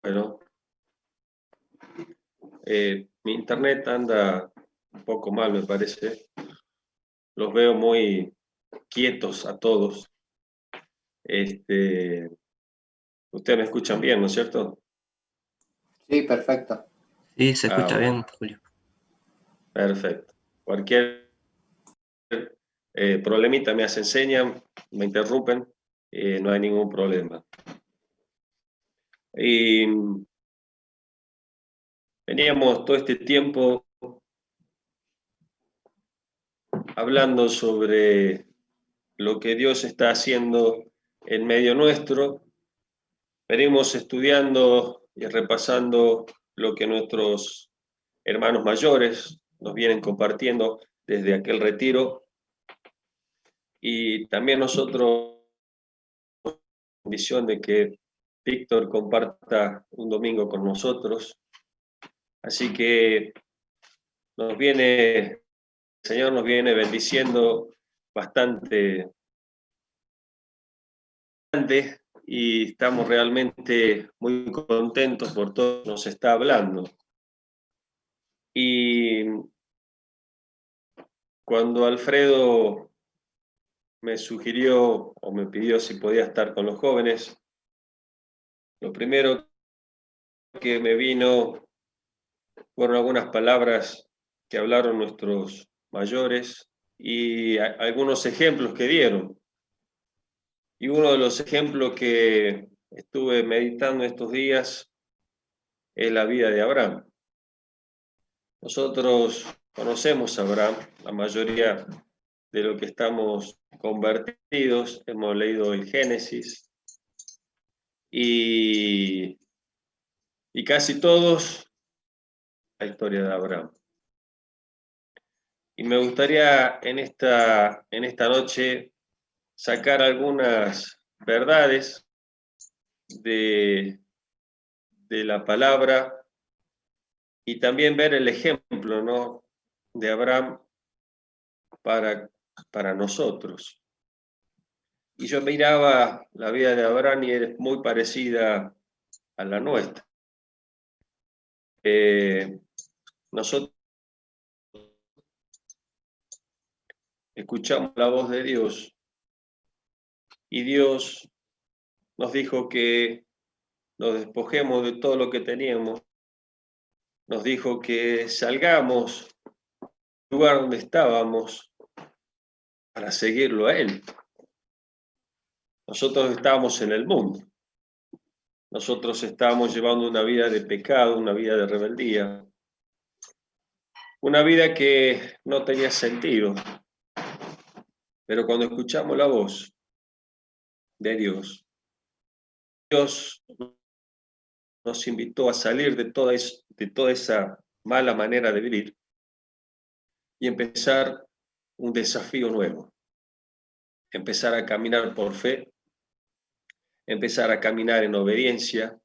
Bueno, mi internet anda un poco mal, me parece. Los veo muy quietos a todos. Este, Ustedes me escuchan bien, ¿no es cierto? Sí, perfecto. Sí, se Ah, escucha bueno, bien, Julio. perfecto. Cualquier problemita me hacen señas, me interrumpen, no hay ningún problema. Y veníamos todo este tiempo hablando sobre lo que Dios está haciendo en medio nuestro. Venimos estudiando y repasando lo que nuestros hermanos mayores nos vienen compartiendo desde aquel retiro, y también nosotros, bendición de que Víctor comparta un domingo con nosotros. Así que el Señor nos viene bendiciendo bastante, y estamos realmente muy contentos por todo lo que nos está hablando. Y cuando Alfredo me sugirió o me pidió si podía estar con los jóvenes, lo primero que me vino fueron algunas palabras que hablaron nuestros mayores y algunos ejemplos que dieron. Y uno de los ejemplos que estuve meditando estos días es la vida de Abraham. Nosotros conocemos a Abraham, la mayoría de los que estamos convertidos hemos leído el Génesis, y casi todos la historia de Abraham. Y me gustaría en esta noche sacar algunas verdades de, de la palabra, y también ver el ejemplo, ¿no?, de Abraham para, para nosotros. Y yo miraba la vida de Abraham y es muy parecida a la nuestra. Nosotros escuchamos la voz de Dios, y Dios nos dijo que nos despojemos de todo lo que teníamos, nos dijo que salgamos del lugar donde estábamos para seguirlo a Él. Nosotros estábamos en el mundo, nosotros estábamos llevando una vida de pecado, una vida de rebeldía, una vida que no tenía sentido, pero cuando escuchamos la voz de Dios, Dios nos invitó a salir de toda esa mala manera de vivir y empezar un desafío nuevo, empezar a caminar por fe, empezar a caminar en obediencia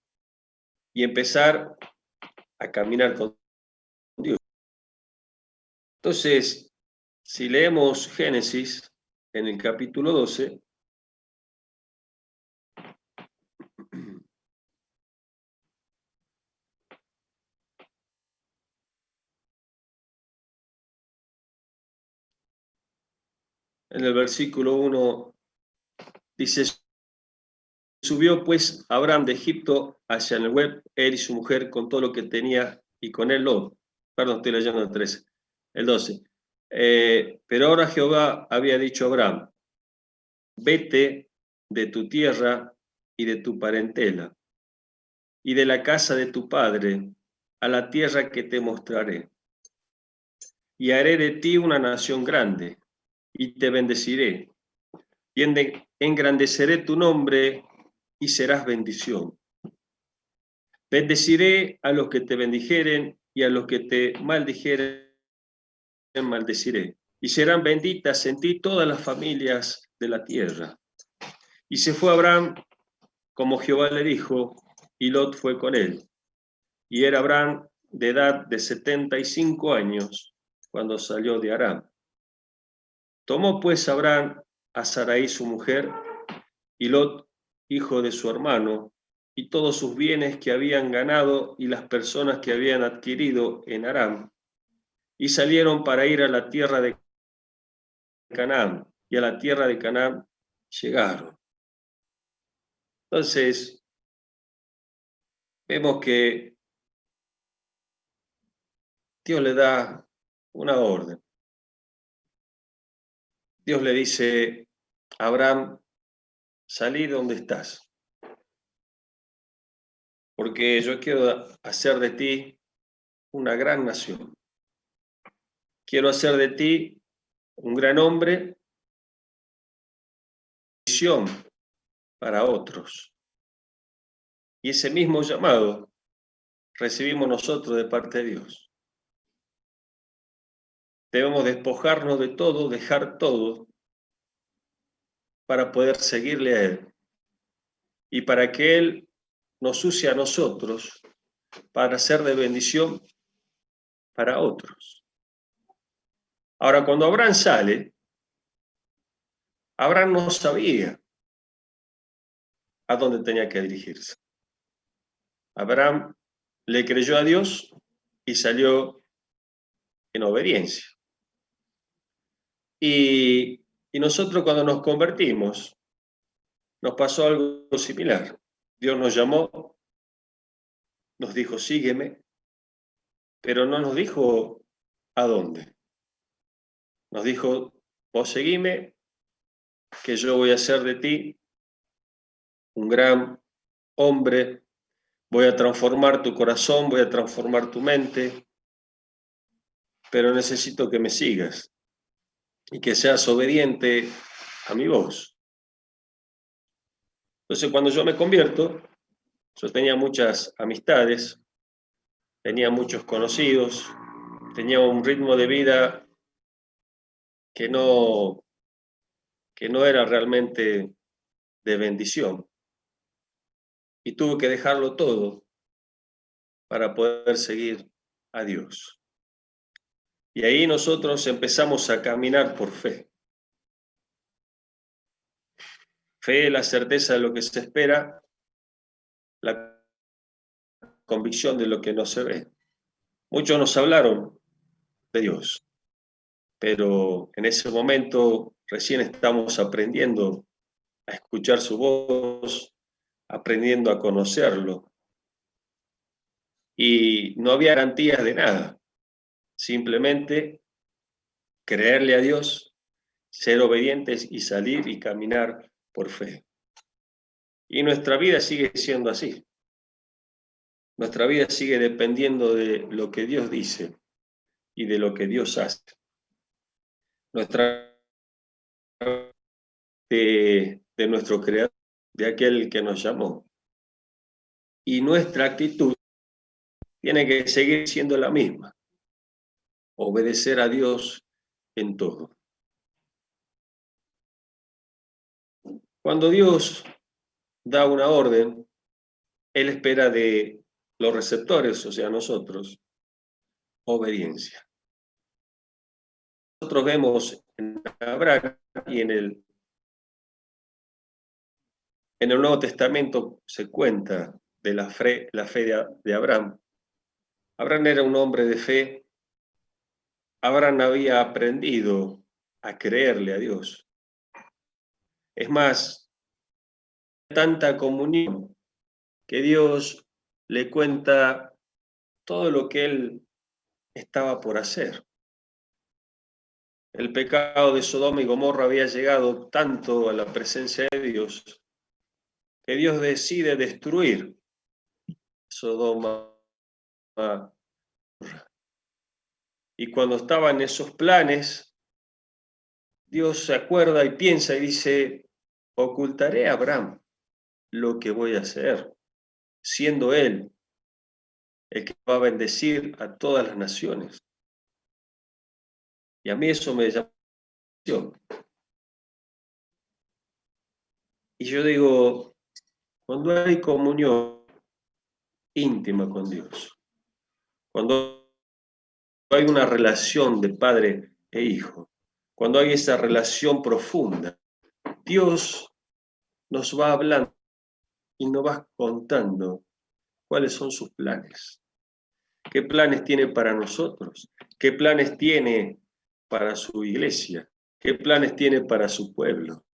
y empezar a caminar con Dios. Entonces, si leemos Génesis en el capítulo 12, en el versículo 1 dice: subió pues Abraham de Egipto hacia Negueb, él y su mujer con todo lo que tenía, y con él Lot. Perdón, estoy leyendo el 13, el 12. Pero ahora Jehová había dicho a Abraham: vete de tu tierra y de tu parentela y de la casa de tu padre a la tierra que te mostraré, y haré de ti una nación grande, y te bendeciré, y engrandeceré tu nombre, y serás bendición. Bendeciré a los que te bendijeren, y a los que te maldijeren maldeciré, y serán benditas en ti todas las familias de la tierra. Y se fue Abraham como Jehová le dijo, y Lot fue con él. Y era Abraham de edad de 75 años cuando salió de Aram. Tomó pues Abraham a Sarai su mujer, y Lot, hijo de su hermano, y todos sus bienes que habían ganado y las personas que habían adquirido en Aram, y salieron para ir a la tierra de Canaán, y a la tierra de Canaán llegaron. Entonces, vemos que Dios le da una orden. Dios le dice a Abraham, salí de donde estás, porque yo quiero hacer de ti una gran nación. Quiero hacer de ti un gran hombre, misión para otros. Y ese mismo llamado recibimos nosotros de parte de Dios. Debemos despojarnos de todo, dejar todo, para poder seguirle a Él. Y para que Él nos use a nosotros para ser de bendición para otros. Ahora, cuando Abraham sale, Abraham no sabía a dónde tenía que dirigirse. Abraham le creyó a Dios y salió en obediencia. Y nosotros cuando nos convertimos, nos pasó algo similar. Dios nos llamó, nos dijo, sígueme, pero no nos dijo a dónde. Nos dijo, vos seguime, que yo voy a hacer de ti un gran hombre, voy a transformar tu corazón, voy a transformar tu mente, pero necesito que me sigas y que seas obediente a mi voz. Entonces, cuando yo me convierto, yo tenía muchas amistades, tenía muchos conocidos, tenía un ritmo de vida que no era realmente de bendición. Y tuve que dejarlo todo para poder seguir a Dios. Y ahí nosotros empezamos a caminar por fe. Fe es la certeza de lo que se espera, la convicción de lo que no se ve. Muchos nos hablaron de Dios, pero en ese momento recién estamos aprendiendo a escuchar su voz, aprendiendo a conocerlo. Y no había garantías de nada, simplemente creerle a Dios, ser obedientes y salir y caminar por fe. Y nuestra vida sigue siendo así. Nuestra vida sigue dependiendo de lo que Dios dice y de lo que Dios hace. Nuestra de nuestro Creador, de aquel que nos llamó. Y nuestra actitud tiene que seguir siendo la misma. Obedecer a Dios en todo. Cuando Dios da una orden, Él espera de los receptores, o sea, nosotros, obediencia. Nosotros vemos en Abraham y en el Nuevo Testamento se cuenta de la fe de Abraham. Abraham era un hombre de fe. Abraham había aprendido a creerle a Dios. Es más, tanta comunión que Dios le cuenta todo lo que él estaba por hacer. El pecado de Sodoma y Gomorra había llegado tanto a la presencia de Dios que Dios decide destruir Sodoma. Y cuando estaban esos planes, Dios se acuerda y piensa y dice, ocultaré a Abraham lo que voy a hacer, siendo él el que va a bendecir a todas las naciones. Y a mí eso me llama la atención. Y yo digo, cuando hay comunión íntima con Dios, cuando hay una relación de padre e hijo, cuando hay esa relación profunda, Dios nos va hablando y nos va contando cuáles son sus planes. ¿Qué planes tiene para nosotros? ¿Qué planes tiene para su iglesia? ¿Qué planes tiene para su pueblo?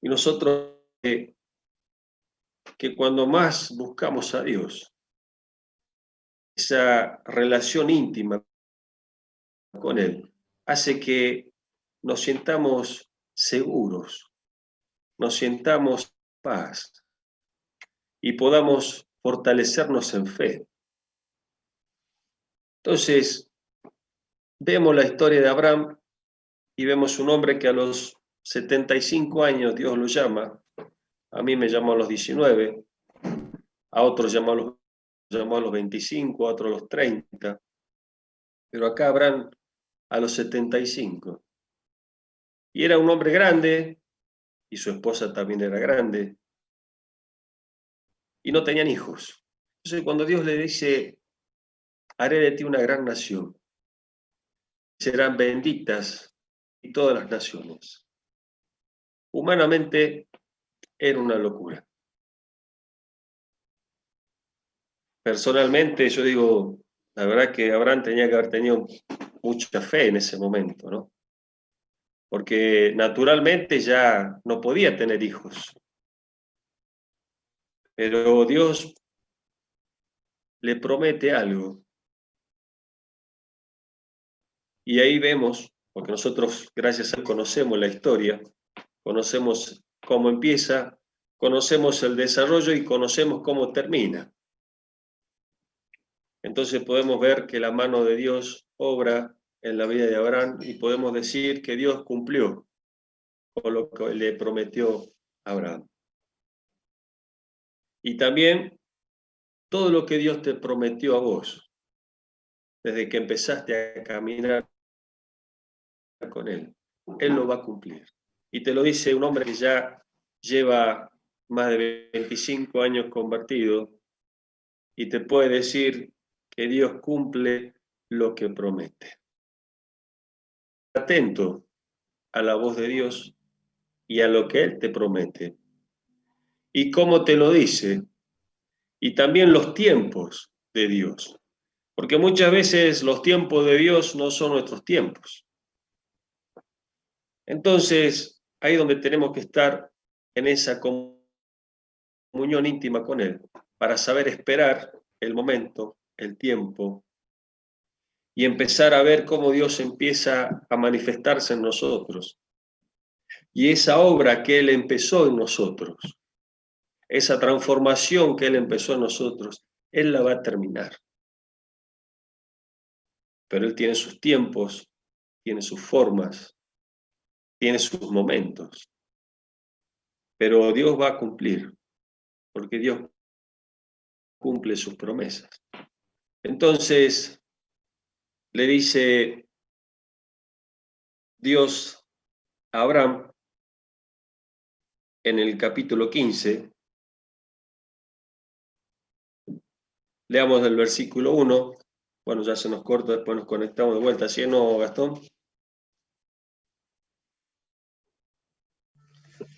Y nosotros, que cuando más buscamos a Dios, esa relación íntima con Él, hace que nos sintamos seguros, nos sintamos en paz y podamos fortalecernos en fe. Entonces, vemos la historia de Abraham y vemos un hombre que a los 75 años Dios lo llama. A mí me llamó a los 19, a otros llamó a los 25, a otros a los 30, pero acá Abraham a los 75. Y era un hombre grande, y su esposa también era grande, y no tenían hijos. Entonces cuando Dios le dice, haré de ti una gran nación, serán benditas y todas las naciones. Humanamente era una locura. Personalmente yo digo, la verdad que Abraham tenía que haber tenido mucha fe en ese momento, ¿no? Porque naturalmente ya no podía tener hijos. Pero Dios le promete algo. Y ahí vemos, porque nosotros gracias a él conocemos la historia, conocemos cómo empieza, conocemos el desarrollo y conocemos cómo termina. Entonces podemos ver que la mano de Dios obra en la vida de Abraham y podemos decir que Dios cumplió con lo que le prometió a Abraham. Y también todo lo que Dios te prometió a vos, desde que empezaste a caminar con Él, Él lo va a cumplir. Y te lo dice un hombre que ya lleva más de 25 años convertido y te puede decir que Dios cumple lo que promete. Atento a la voz de Dios y a lo que Él te promete. Y cómo te lo dice, y también los tiempos de Dios. Porque muchas veces los tiempos de Dios no son nuestros tiempos. Entonces, ahí es donde tenemos que estar en esa comunión íntima con Él, para saber esperar el momento, el tiempo, y empezar a ver cómo Dios empieza a manifestarse en nosotros. Y esa obra que Él empezó en nosotros, esa transformación que Él empezó en nosotros, Él la va a terminar. Pero Él tiene sus tiempos, tiene sus formas, tiene sus momentos. Pero Dios va a cumplir, porque Dios cumple sus promesas. Entonces, le dice Dios a Abraham en el capítulo 15, leamos del versículo 1, bueno, ya se nos corta, después nos conectamos de vuelta, ¿sí o no, Gastón?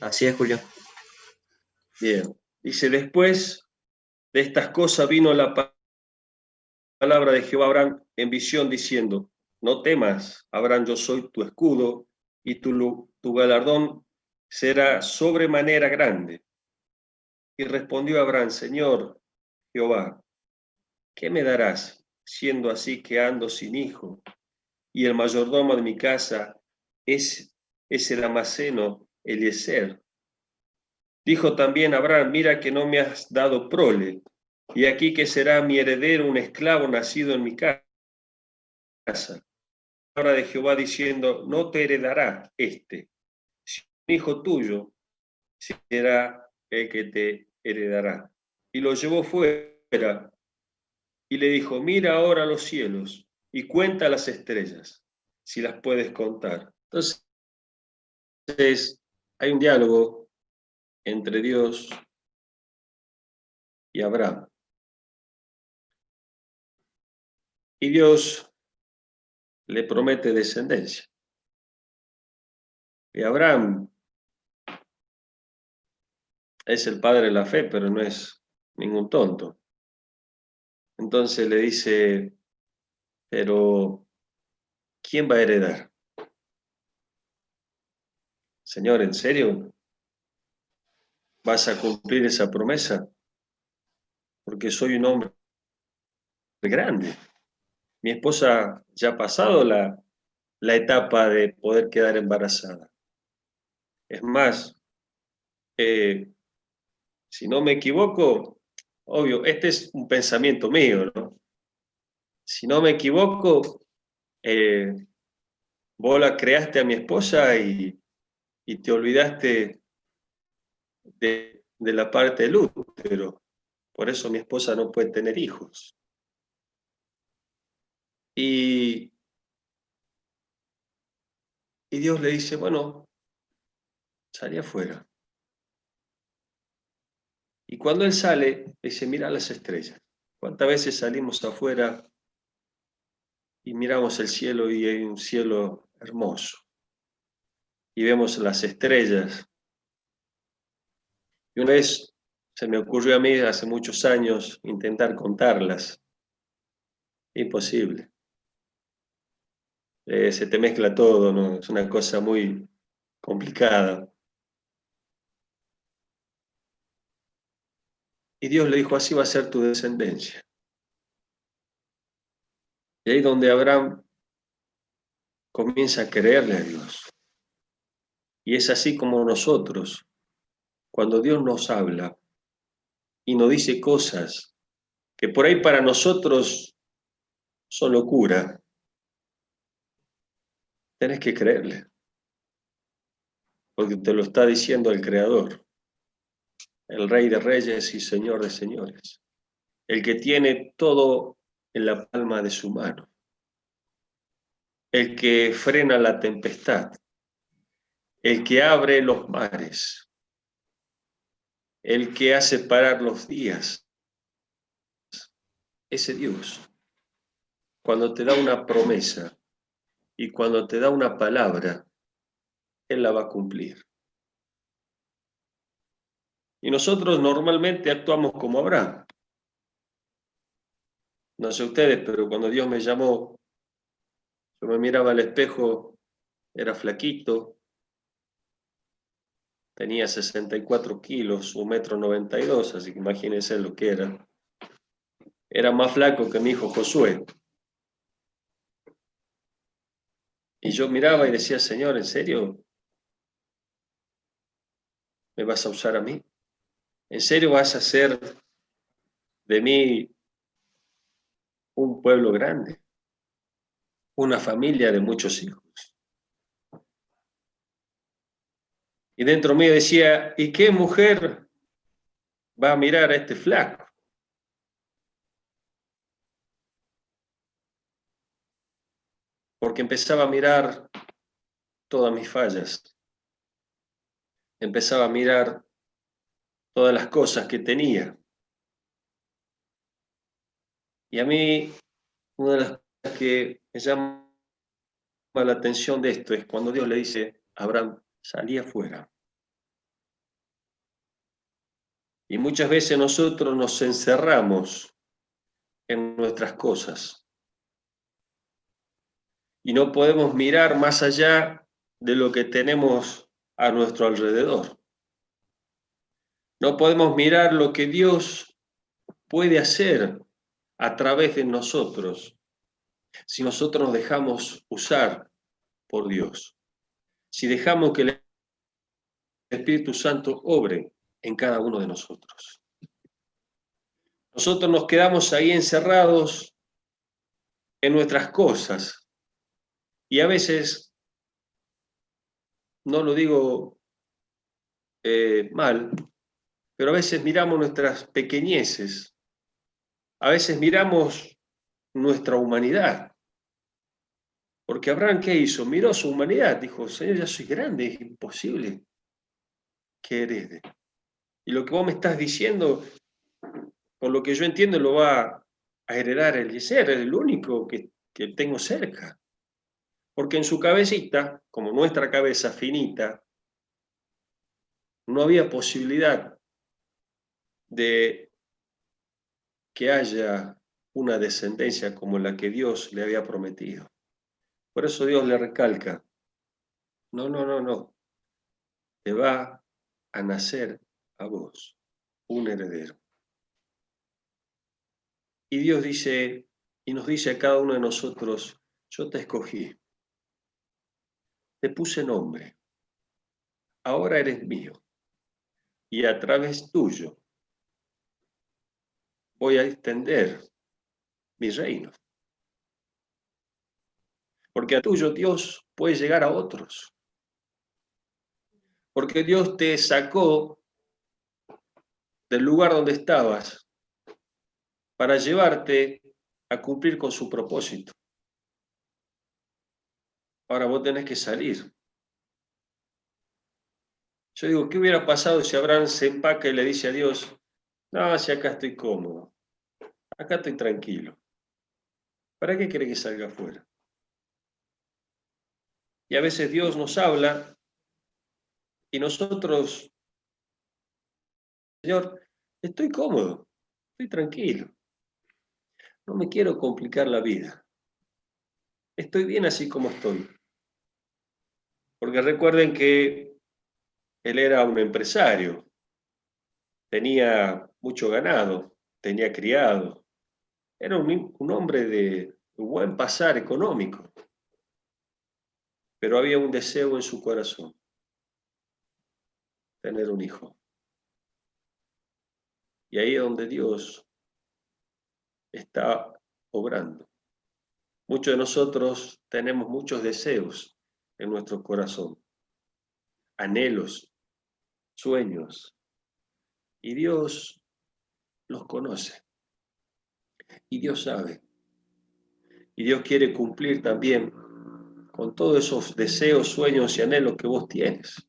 Así es, Julio. Bien, dice, después de estas cosas vino la palabra de Jehová a Abraham en visión diciendo, no temas, Abraham, yo soy tu escudo y tu galardón será sobremanera grande. Y respondió Abraham, Señor Jehová, ¿qué me darás, siendo así que ando sin hijo? Y el mayordomo de mi casa es el Damaseno Eliezer. Dijo también Abraham, mira que no me has dado prole, y aquí que será mi heredero un esclavo nacido en mi casa. Palabra de Jehová diciendo, no te heredará este, sino un hijo tuyo será el que te heredará. Y lo llevó fuera y le dijo, mira ahora los cielos y cuenta las estrellas, si las puedes contar. Entonces, hay un diálogo entre Dios y Abraham. Y Dios le promete descendencia. Y Abraham es el padre de la fe, pero no es ningún tonto. Entonces le dice, pero ¿quién va a heredar? Señor, ¿en serio vas a cumplir esa promesa? Porque soy un hombre grande. Mi esposa ya ha pasado la etapa de poder quedar embarazada. Es más, si no me equivoco, obvio, este es un pensamiento mío, ¿no? Si no me equivoco, eh, vos la creaste a mi esposa y te olvidaste de la parte del útero. Por eso mi esposa no puede tener hijos. Y, y Dios le dice, bueno, salí afuera. Y cuando él sale, dice, mira las estrellas. ¿Cuántas veces salimos afuera y miramos el cielo y hay un cielo hermoso? Y vemos las estrellas. Y una vez se me ocurrió a mí, hace muchos años, intentar contarlas. Imposible. Se te mezcla todo, ¿no? Es una cosa muy complicada. Y Dios le dijo, así va a ser tu descendencia. Y ahí donde Abraham comienza a creerle a Dios. Y es así como nosotros, cuando Dios nos habla y nos dice cosas que por ahí para nosotros son locura, tenés que creerle, porque te lo está diciendo el Creador, el Rey de Reyes y Señor de Señores, el que tiene todo en la palma de su mano, el que frena la tempestad, el que abre los mares, el que hace parar los días. Ese Dios, cuando te da una promesa y cuando te da una palabra, Él la va a cumplir. Y nosotros normalmente actuamos como Abraham. No sé ustedes, pero cuando Dios me llamó, yo me miraba al espejo, era flaquito, tenía 64 kilos, 1,92 m, así que imagínense lo que era. Era más flaco que mi hijo Josué. Y yo miraba y decía, Señor, ¿en serio me vas a usar a mí? ¿En serio vas a hacer de mí un pueblo grande? Una familia de muchos hijos. Y dentro mío decía, ¿y qué mujer va a mirar a este flaco? Porque empezaba a mirar todas mis fallas, empezaba a mirar todas las cosas que tenía. Y a mí, una de las cosas que me llama la atención de esto es cuando Dios le dice a Abraham, salí afuera. Y muchas veces nosotros nos encerramos en nuestras cosas y no podemos mirar más allá de lo que tenemos a nuestro alrededor. No podemos mirar lo que Dios puede hacer a través de nosotros si nosotros nos dejamos usar por Dios, si dejamos que el Espíritu Santo obre en cada uno de nosotros. Nosotros nos quedamos ahí encerrados en nuestras cosas y a veces, no lo digo mal, pero a veces miramos nuestras pequeñeces, a veces miramos nuestra humanidad. Porque Abraham, ¿qué hizo? Miró su humanidad, dijo, Señor, ya soy grande, es imposible que herede. Y lo que vos me estás diciendo, por lo que yo entiendo, lo va a heredar Eliezer, es el único que tengo cerca. Porque en su cabecita, como nuestra cabeza finita, no había posibilidad de que haya una descendencia como la que Dios le había prometido. Por eso Dios le recalca, no, te va a nacer a vos un heredero. Y Dios dice, y nos dice a cada uno de nosotros, yo te escogí, te puse nombre, ahora eres mío, y a través tuyo voy a extender mi reino. Porque a tuyo Dios puede llegar a otros. Porque Dios te sacó del lugar donde estabas para llevarte a cumplir con su propósito. Ahora vos tenés que salir. Yo digo, ¿qué hubiera pasado si Abraham se empaca y le dice a Dios, no, si acá estoy cómodo, acá estoy tranquilo? ¿Para qué quiere que salga afuera? Y a veces Dios nos habla y nosotros, Señor, estoy cómodo, estoy tranquilo, no me quiero complicar la vida, estoy bien así como estoy. Porque recuerden que él era un empresario, tenía mucho ganado, tenía criado, era un hombre de buen pasar económico, pero había un deseo en su corazón, tener un hijo. Y ahí es donde Dios está obrando. Muchos de nosotros tenemos muchos deseos en nuestro corazón, anhelos, sueños, y Dios los conoce, y Dios sabe, y Dios quiere cumplir también con todos esos deseos, sueños y anhelos que vos tienes,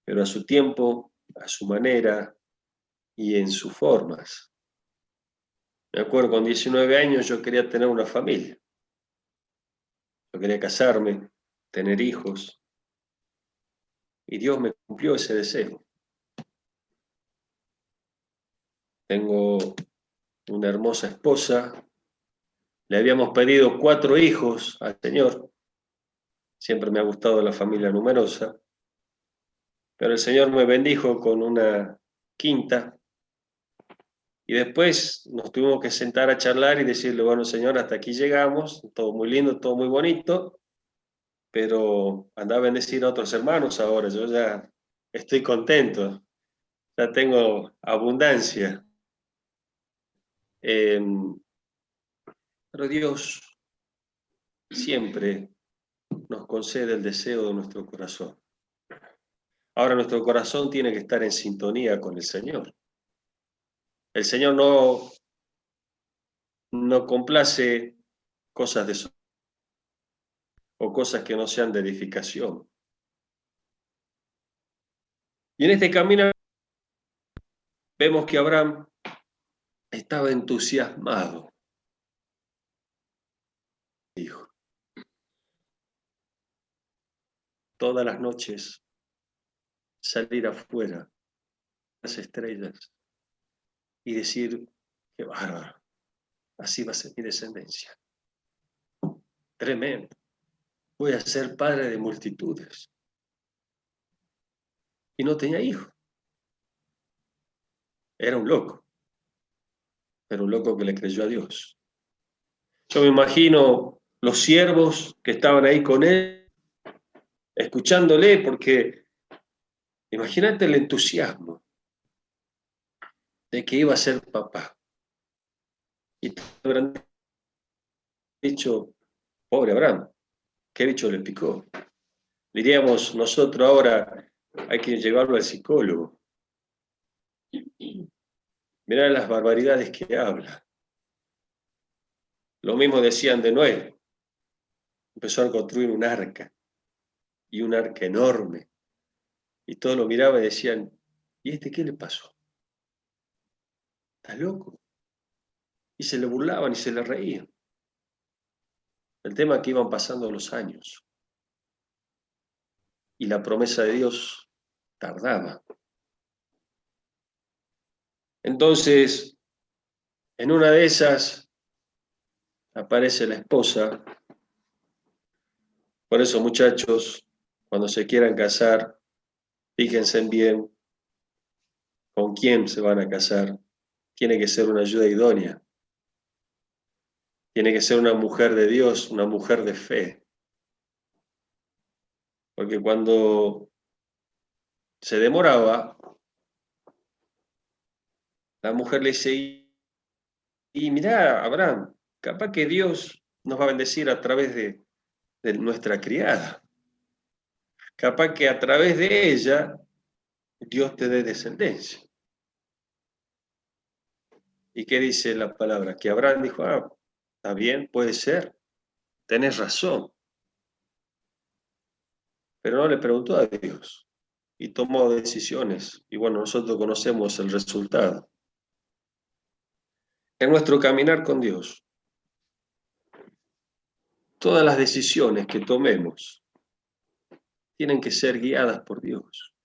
pero a su tiempo, a su manera y en sus formas. Me acuerdo, con 19 años yo quería tener una familia, yo quería casarme, tener hijos, y Dios me cumplió ese deseo. Tengo una hermosa esposa, le habíamos pedido 4 hijos al Señor, siempre me ha gustado la familia numerosa, pero el Señor me bendijo con una quinta, y después nos tuvimos que sentar a charlar y decirle, bueno, Señor, hasta aquí llegamos, todo muy lindo, todo muy bonito, pero anda a bendecir a otros hermanos ahora, yo ya estoy contento, ya tengo abundancia. Pero Dios siempre nos concede el deseo de nuestro corazón. Ahora nuestro corazón tiene que estar en sintonía con el Señor. El Señor no complace cosas de o cosas que no sean de edificación. Y en este camino vemos que Abraham estaba entusiasmado, dijo. Todas las noches salir afuera, las estrellas, y decir, qué bárbaro, así va a ser mi descendencia. Tremendo. Voy a ser padre de multitudes. Y no tenía hijos. Era un loco, pero un loco que le creyó a Dios. Yo me imagino los siervos que estaban ahí con él, escuchándole, porque imagínate el entusiasmo de que iba a ser papá. Y habrán dicho, pobre Abraham, ¿qué bicho le picó? Diríamos nosotros ahora, hay que llevarlo al psicólogo. Mirá las barbaridades que habla. Lo mismo decían de Noé. Empezó a construir un arca, y un arca enorme. Y todos lo miraban y decían, ¿y este qué le pasó? ¿Está loco? Y se le burlaban y se le reían. El tema es que iban pasando los años. Y la promesa de Dios tardaba. Entonces, en una de esas aparece la esposa. Por eso, muchachos, cuando se quieran casar, fíjense bien con quién se van a casar. Tiene que ser una ayuda idónea. Tiene que ser una mujer de Dios, una mujer de fe. Porque cuando se demoraba, la mujer le dice, y mirá, Abraham, capaz que Dios nos va a bendecir a través de nuestra criada. Capaz que a través de ella Dios te dé descendencia. ¿Y qué dice la palabra? Que Abraham dijo, está bien, puede ser, tenés razón. Pero no le preguntó a Dios y tomó decisiones. Y bueno, nosotros conocemos el resultado. En nuestro caminar con Dios, todas las decisiones que tomemos tienen que ser guiadas por Dios.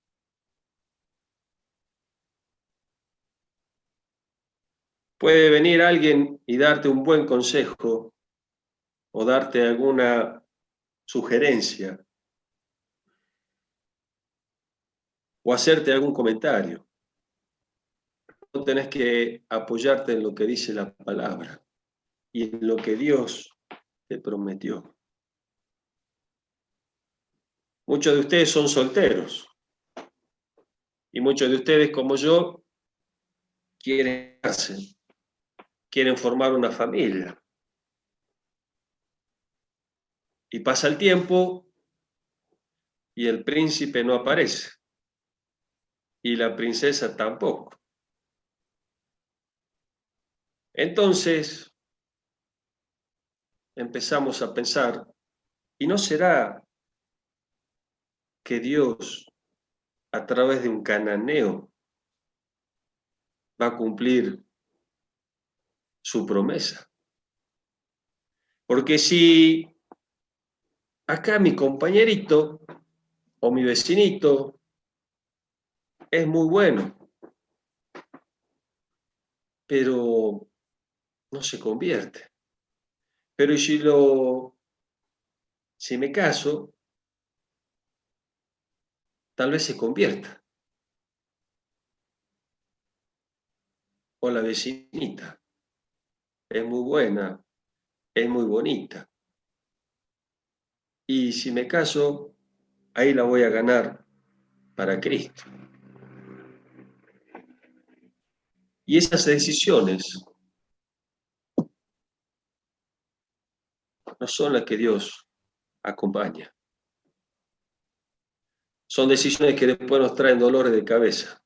Puede venir alguien y darte un buen consejo o darte alguna sugerencia o hacerte algún comentario. No tenés que apoyarte en lo que dice la palabra y en lo que Dios te prometió. Muchos de ustedes son solteros y muchos de ustedes, como yo, quieren casarse, quieren formar una familia. Y pasa el tiempo y el príncipe no aparece y la princesa tampoco. Entonces empezamos a pensar, ¿y no será que Dios, a través de un cananeo, va a cumplir su promesa? Porque si acá mi compañerito o mi vecinito es muy bueno, pero no se convierte. Pero si me caso, tal vez se convierta. O la vecinita es muy buena, es muy bonita. Y si me caso, ahí la voy a ganar para Cristo. Y esas decisiones no son las que Dios acompaña. Son decisiones que después nos traen dolores de cabeza.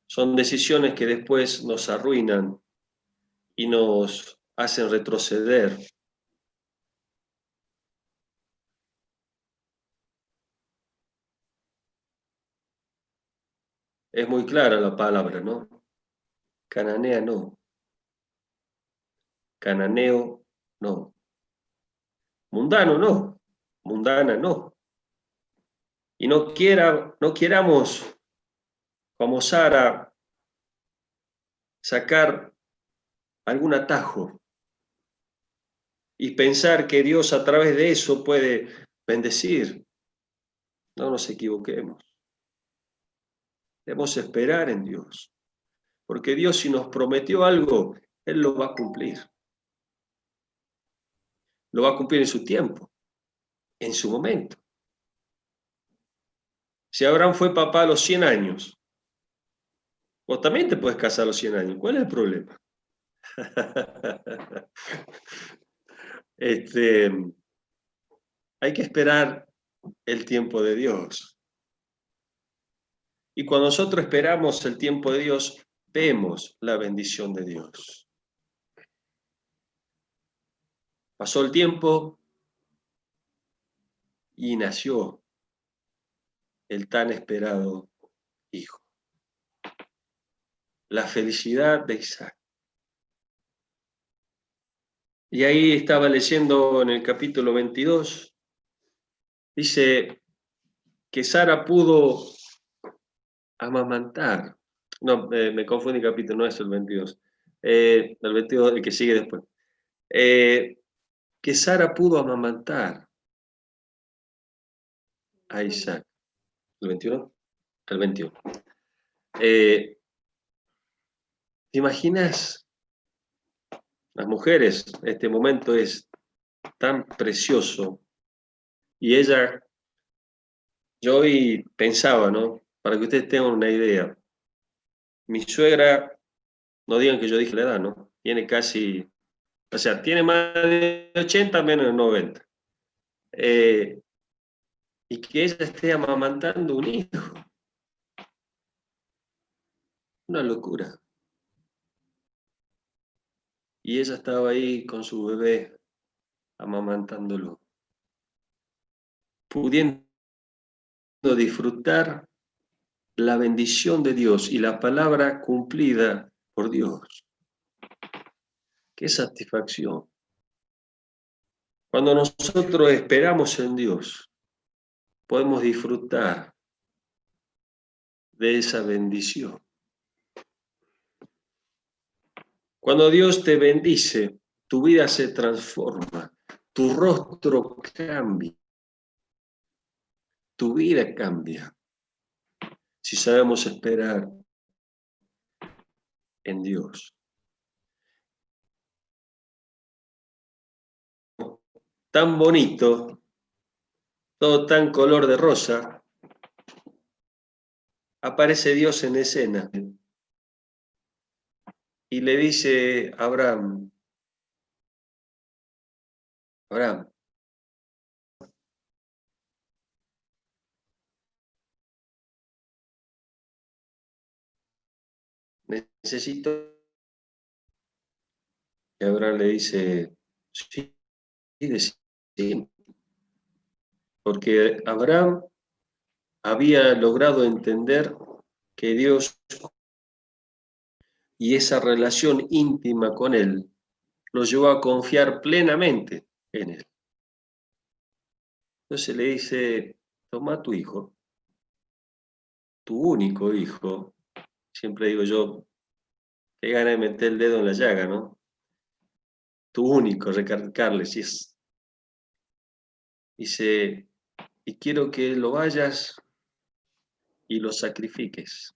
Son decisiones que después nos arruinan y nos hacen retroceder. Es muy clara la palabra, ¿no? Cananea no. Cananeo no. Mundano no. Mundana no. Y no queramos, como Sara, sacar algún atajo y pensar que Dios a través de eso puede bendecir. No nos equivoquemos. Debemos esperar en Dios, porque Dios, si nos prometió algo, Él lo va a cumplir. Lo va a cumplir en su tiempo, en su momento. Si Abraham fue papá a los 100 años, vos también te puedes casar a los 100 años. ¿Cuál es el problema? Hay que esperar el tiempo de Dios. Y cuando nosotros esperamos el tiempo de Dios, vemos la bendición de Dios. Pasó el tiempo y nació el tan esperado hijo. La felicidad de Isaac. Y ahí estaba leyendo en el capítulo 22, dice que Sara pudo amamantar No, me confundí capítulo, no es el 22. El 22, el que sigue después. Que Sara pudo amamantar a Isaac. ¿El 21? El 21. ¿Te imaginas? Las mujeres, este momento es tan precioso. Y ella, yo hoy pensaba, ¿no? Para que ustedes tengan una idea. Mi suegra, no digan que yo dije la edad, ¿no? Tiene casi, o sea, tiene más de 80, menos de 90. Y que ella esté amamantando un hijo. Una locura. Y ella estaba ahí con su bebé, amamantándolo, pudiendo disfrutar la bendición de Dios y la palabra cumplida por Dios. Qué satisfacción. Cuando nosotros esperamos en Dios, podemos disfrutar de esa bendición. Cuando Dios te bendice, tu vida se transforma, tu rostro cambia, tu vida cambia. Si sabemos esperar en Dios. Tan bonito, todo tan color de rosa, aparece Dios en escena y le dice a Abraham, Abraham, necesito. Y Abraham le dice, sí, sí, porque Abraham había logrado entender que Dios y esa relación íntima con Él lo llevó a confiar plenamente en Él. Entonces le dice, toma a tu hijo, tu único hijo, siempre digo yo, qué gana de meter el dedo en la llaga, ¿no? Tu único, recargarle, si es. Dice, y quiero que lo vayas y lo sacrifiques.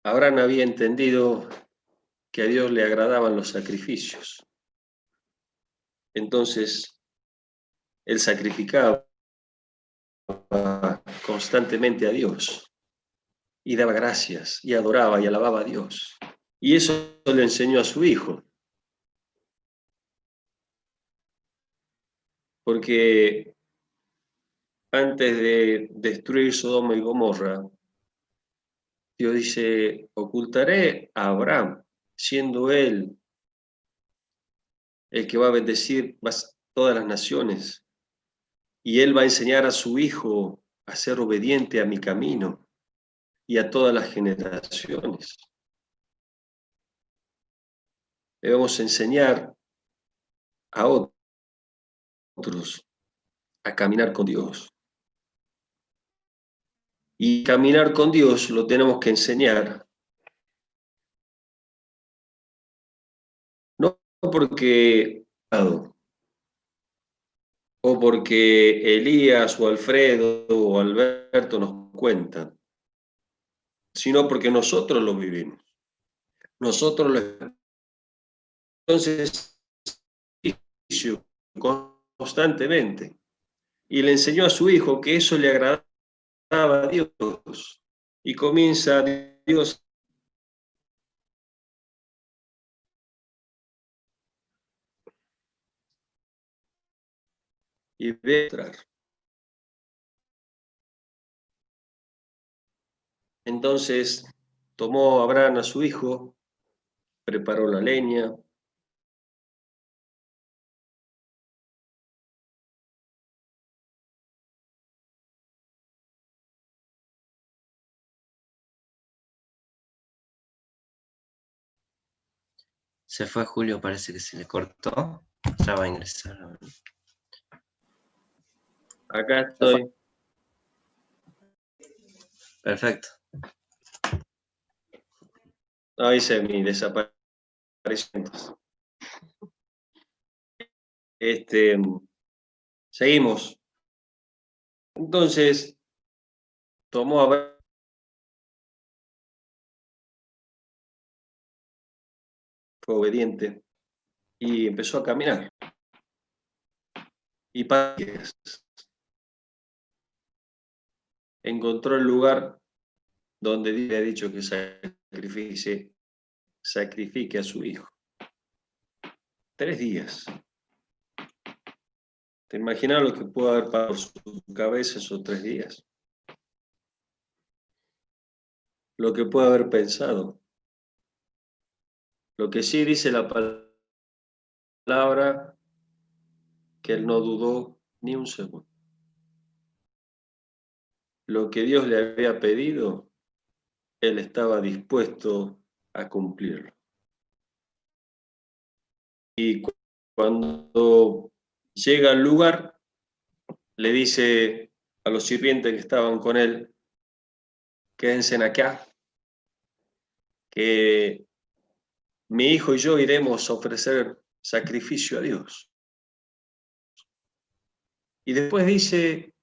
Abraham había entendido que a Dios le agradaban los sacrificios. Entonces, él sacrificaba constantemente a Dios y daba gracias y adoraba y alababa a Dios. Y eso le enseñó a su hijo. Porque antes de destruir Sodoma y Gomorra, Dios dice, ocultaré a Abraham, siendo él el que va a bendecir todas las naciones, y él va a enseñar a su hijo a ser obediente a mi camino y a todas las generaciones. Debemos enseñar a otros a caminar con Dios. Y caminar con Dios lo tenemos que enseñar, no porque o porque Elías o Alfredo o Alberto nos cuentan, sino porque nosotros lo vivimos. Nosotros lo entonces constantemente. Y le enseñó a su hijo que eso le agradaba a Dios. Y comienza Dios y ve. Entonces tomó Abraham a su hijo, preparó la leña, Se fue Julio, parece que se le cortó. Ya va a ingresar. acá estoy. Perfecto. No, hice mi desaparición. Seguimos. Entonces, tomó a fue obediente y empezó a caminar. Y encontró el lugar donde Dios le ha dicho que sacrifique a su hijo. 3 días. ¿Te imaginas lo que pudo haber pasado por su cabeza esos 3 días? Lo que puede haber pensado. Lo que sí dice la palabra, que él no dudó ni un segundo. Lo que Dios le había pedido, él estaba dispuesto a cumplirlo. Y cuando llega al lugar, le dice a los sirvientes que estaban con él, quédense acá, que mi hijo y yo iremos a ofrecer sacrificio a Dios. Y después dice,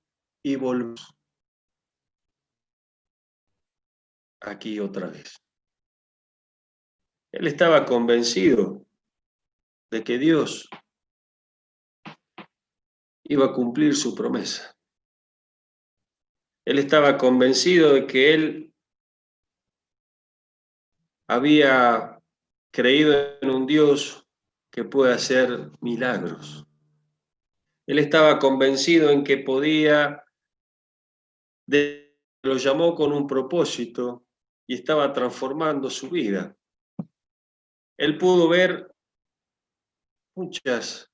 y volvemos aquí otra vez. Él estaba convencido de que Dios iba a cumplir su promesa. Él estaba convencido de que él había creído en un Dios que puede hacer milagros. Él estaba convencido en que lo llamó con un propósito y estaba transformando su vida. Él pudo ver muchas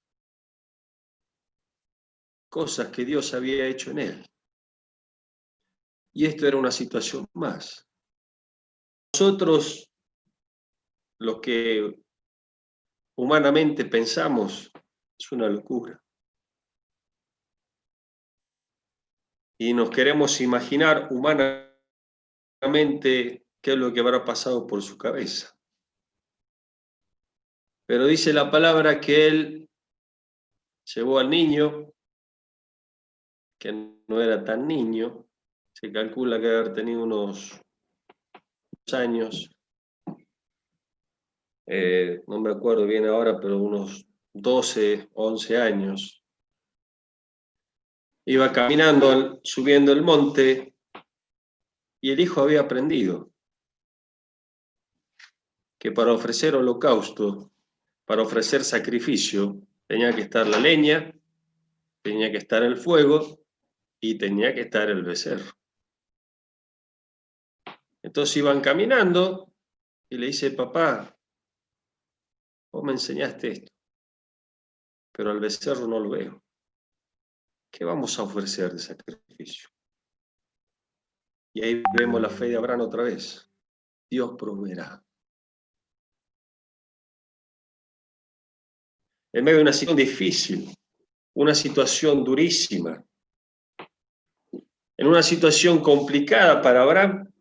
cosas que Dios había hecho en él. Y esto era una situación más. Nosotros, los que humanamente pensamos, es una locura. Y nos queremos imaginar humanamente qué es lo que habrá pasado por su cabeza. Pero dice la palabra que él llevó al niño, que no era tan niño, se calcula que debe haber tenido unos años, no me acuerdo bien ahora, pero unos 12, 11 años. Iba caminando, subiendo el monte, y el hijo había aprendido que para ofrecer holocausto, para ofrecer sacrificio, tenía que estar la leña, tenía que estar el fuego y tenía que estar el becerro. Entonces iban caminando y le dice, papá, vos me enseñaste esto, pero al becerro no lo veo. ¿Qué vamos a ofrecer de sacrificio? Y ahí vemos la fe de Abraham otra vez. Dios proveerá. En medio de una situación difícil, una situación durísima, en una situación complicada para Abraham,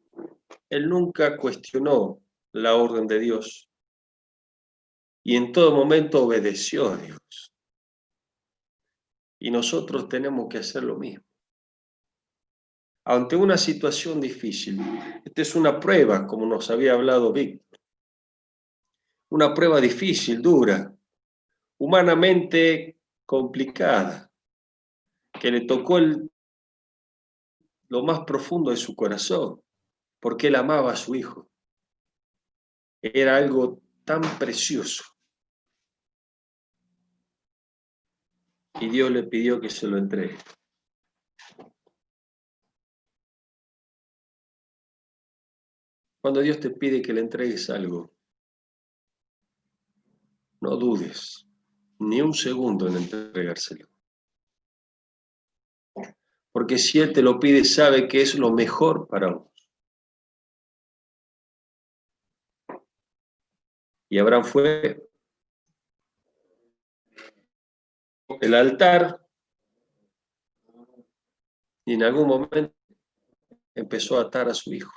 él nunca cuestionó la orden de Dios y en todo momento obedeció a Dios. Y nosotros tenemos que hacer lo mismo. Ante una situación difícil, esta es una prueba, como nos había hablado Víctor, una prueba difícil, dura, humanamente complicada, que le tocó lo más profundo de su corazón, porque él amaba a su hijo. Era algo tan precioso. Y Dios le pidió que se lo entregue. Cuando Dios te pide que le entregues algo, no dudes ni un segundo en entregárselo. Porque si Él te lo pide, sabe que es lo mejor para vos. Y Abraham fue el altar y en algún momento empezó a atar a su hijo.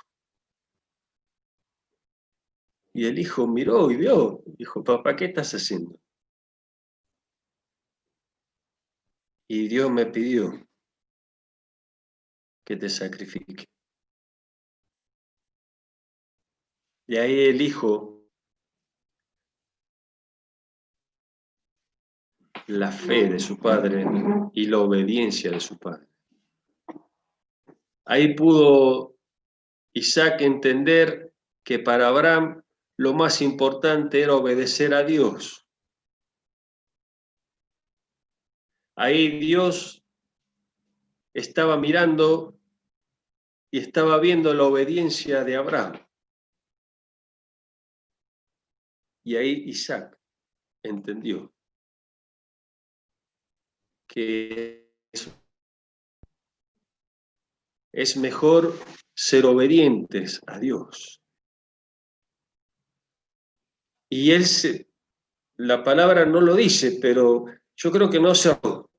Y el hijo miró y vio, dijo, papá, ¿qué estás haciendo? Y Dios me pidió que te sacrifique. Y ahí el hijo, la fe de su padre y la obediencia de su padre. Ahí pudo Isaac entender que para Abraham lo más importante era obedecer a Dios. Ahí Dios estaba mirando y estaba viendo la obediencia de Abraham. Y ahí Isaac entendió que es mejor ser obedientes a Dios. Y él, la palabra no lo dice, pero yo creo que no se ahogó,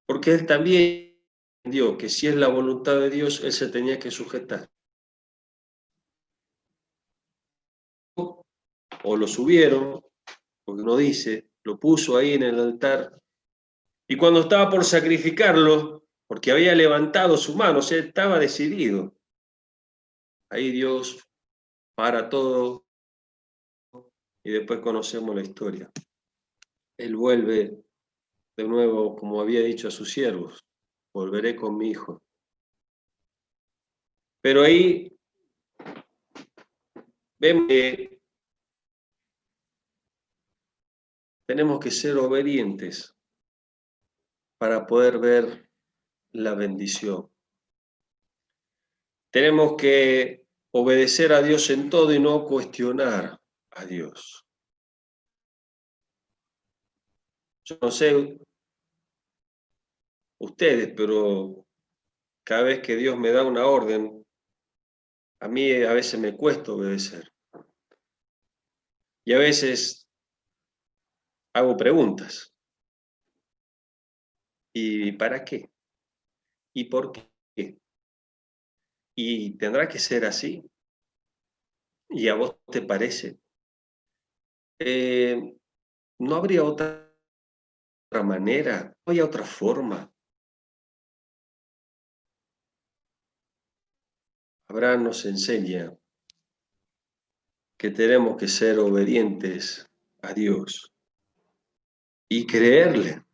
porque él también entendió que si es la voluntad de Dios, él se tenía que sujetar. O lo subieron, porque no dice, lo puso ahí en el altar, y cuando estaba por sacrificarlo, porque había levantado su mano, o sea, estaba decidido, ahí Dios para todo, y después conocemos la historia. Él vuelve de nuevo, como había dicho a sus siervos, volveré con mi hijo. Pero ahí vemos que tenemos que ser obedientes para poder ver la bendición. Tenemos que obedecer a Dios en todo y no cuestionar a Dios. Yo no sé ustedes, pero cada vez que Dios me da una orden, a mí a veces me cuesta obedecer. Y a veces hago preguntas. ¿Y para qué? ¿Y por qué? ¿Y tendrá que ser así? ¿Y a vos te parece? ¿No habría otra manera? ¿No habría otra forma? Abraham nos enseña que tenemos que ser obedientes a Dios y creerle,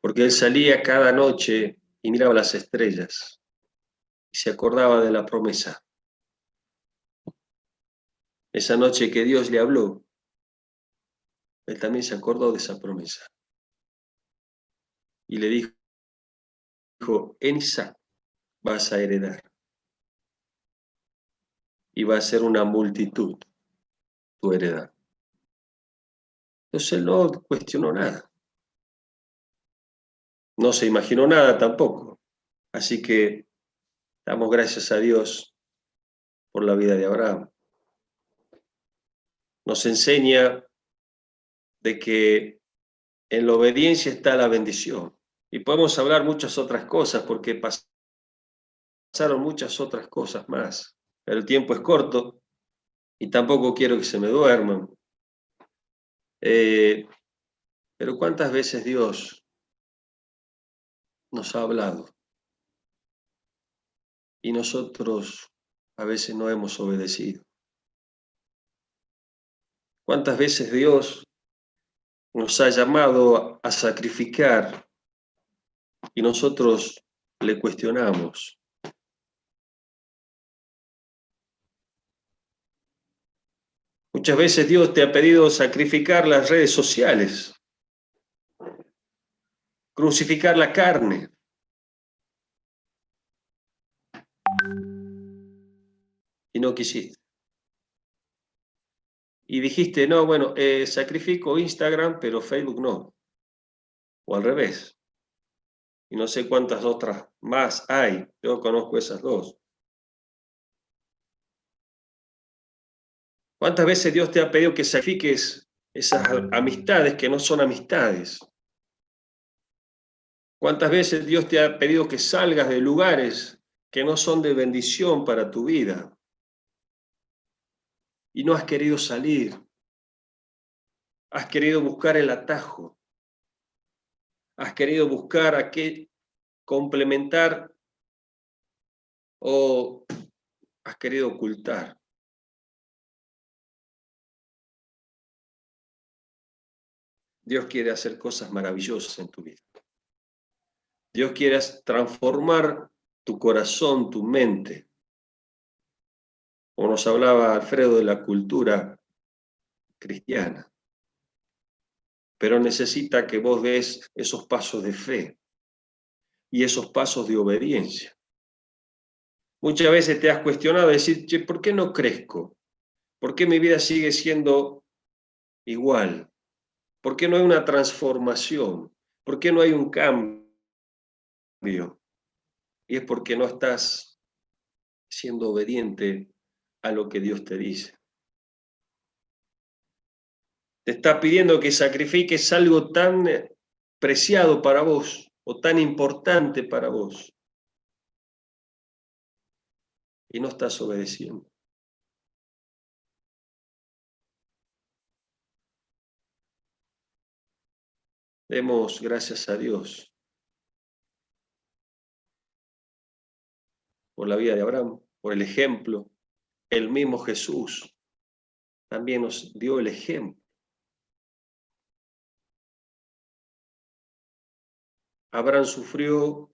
porque él salía cada noche y miraba las estrellas y se acordaba de la promesa. Esa noche que Dios le habló, él también se acordó de esa promesa y le dijo, en Isaac vas a heredar y va a ser una multitud tu heredad. Entonces él no cuestionó nada, no se imaginó nada tampoco. Así que damos gracias a Dios por la vida de Abraham. Nos enseña de que en la obediencia está la bendición. Y podemos hablar muchas otras cosas porque pasaron muchas otras cosas más. Pero el tiempo es corto y tampoco quiero que se me duerman. Pero ¿cuántas veces Dios nos ha hablado? Y nosotros a veces no hemos obedecido. ¿Cuántas veces Dios nos ha llamado a sacrificar y nosotros le cuestionamos? Muchas veces Dios te ha pedido sacrificar las redes sociales, crucificar la carne. Y no quisiste. Y dijiste, no, bueno, sacrifico Instagram, pero Facebook no. O al revés. Y no sé cuántas otras más hay. Yo conozco esas dos. ¿Cuántas veces Dios te ha pedido que sacrifiques esas amistades que no son amistades? ¿Cuántas veces Dios te ha pedido que salgas de lugares que no son de bendición para tu vida? Y no has querido salir. Has querido buscar el atajo. Has querido buscar a qué complementar o has querido ocultar. Dios quiere hacer cosas maravillosas en tu vida. Dios quiere transformar tu corazón, tu mente. Como nos hablaba Alfredo de la cultura cristiana. Pero necesita que vos des esos pasos de fe y esos pasos de obediencia. Muchas veces te has cuestionado, decir, che, ¿por qué no crezco? ¿Por qué mi vida sigue siendo igual? ¿Por qué no hay una transformación? ¿Por qué no hay un cambio? Y es porque no estás siendo obediente a lo que Dios te dice. Te está pidiendo que sacrifiques algo tan preciado para vos o tan importante para vos. Y no estás obedeciendo. Demos gracias a Dios por la vida de Abraham, por el ejemplo. El mismo Jesús también nos dio el ejemplo. Abraham sufrió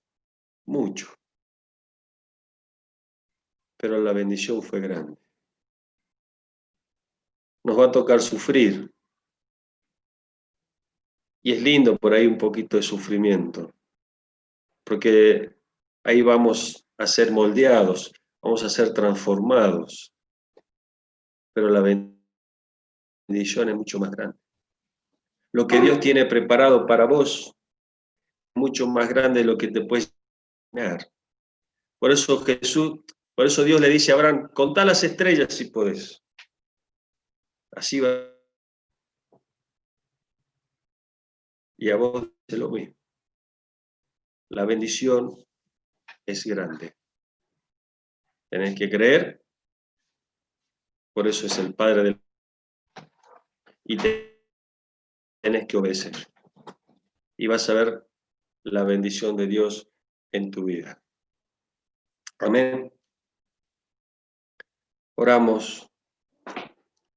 mucho, pero la bendición fue grande. Nos va a tocar sufrir. Y es lindo por ahí un poquito de sufrimiento, porque ahí vamos a ser moldeados, vamos a ser transformados, pero la bendición es mucho más grande. Lo que Dios tiene preparado para vos es mucho más grande de lo que te puedes imaginar. Por eso Dios le dice a Abraham, contá las estrellas si podés. Así va. Y a vos es lo mismo. La bendición es grande. Tenés que creer, por eso es el Padre del... Y tenés que obedecer. Y vas a ver la bendición de Dios en tu vida. Amén. Oramos.